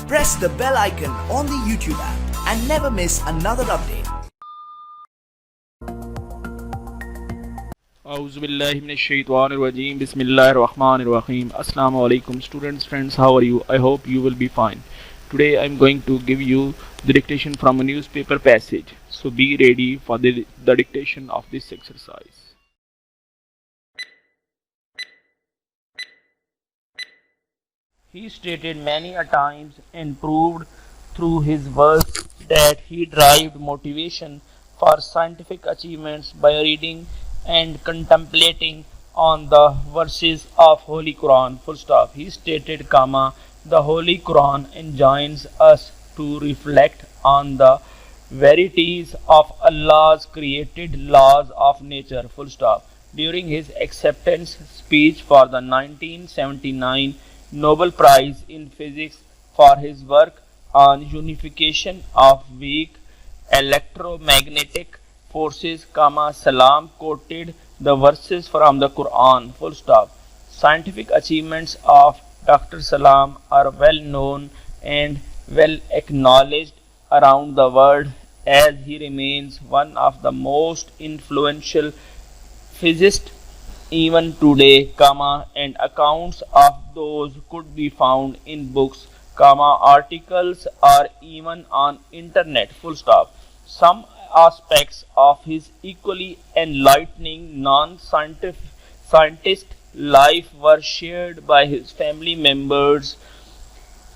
Press the bell icon on the YouTube app and never miss another update. Auzubillahiminash-shaytanir-rajim. Bismillahir-rahmanir-rahim. Assalamu alaikum students, friends, how are you? I hope you will be fine. Today I am going to give you the dictation from a newspaper passage. So be ready for the dictation of this exercise. He stated many a times and proved through his work that he derived motivation for scientific achievements by reading and contemplating on the verses of Holy Quran. Full stop. He stated, the Holy Quran enjoins us to reflect on the verities of Allah's created laws of nature. Full stop. During his acceptance speech for the 1979 Nobel Prize in Physics for his work on unification of weak electromagnetic forces, Salam quoted the verses from the Quran. Full stop. Scientific achievements of Dr. Salam are well known and well acknowledged around the world, as he remains one of the most influential physicists even today, and accounts of those could be found in books, articles, or even on internet. Full stop. Some aspects of his equally enlightening non-scientist life were shared by his family members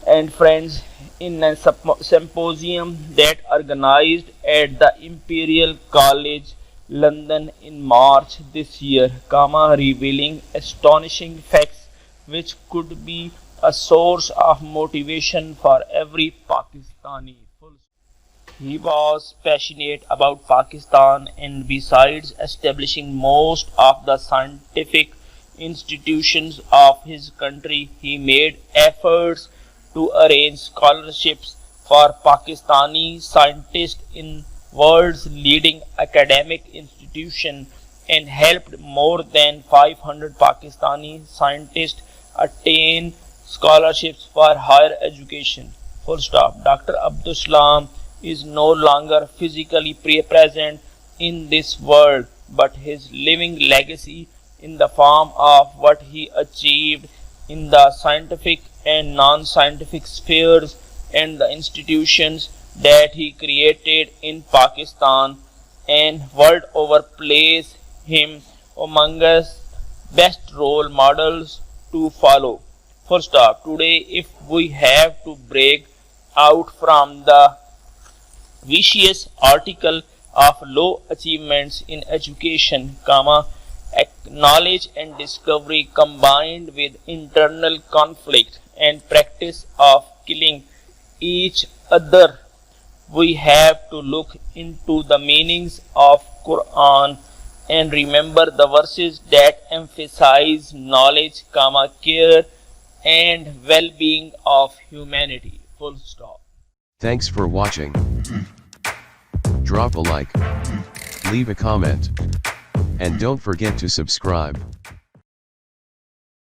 and friends in a symposium that organized at the Imperial College London in March this year, revealing astonishing facts which could be a source of motivation for every Pakistani. He was passionate about Pakistan, and besides establishing most of the scientific institutions of his country, he made efforts to arrange scholarships for Pakistani scientists in world's leading academic institution, and helped more than 500 Pakistani scientists attain scholarships for higher education. Full stop. Dr. Abdul Salam is no longer physically present in this world, but his living legacy in the form of what he achieved in the scientific and non-scientific spheres and the institutions that he created in Pakistan and world over place him among us best role models to follow. Full stop. Today, if we have to break out from the vicious article of low achievements in education, knowledge and discovery combined with internal conflict and practice of killing each other, we have to look into the meanings of Quran and remember the verses that emphasize knowledge, care and well-being of humanity. Full stop. Thanks for watching. Drop a like, leave a comment, and don't forget to subscribe.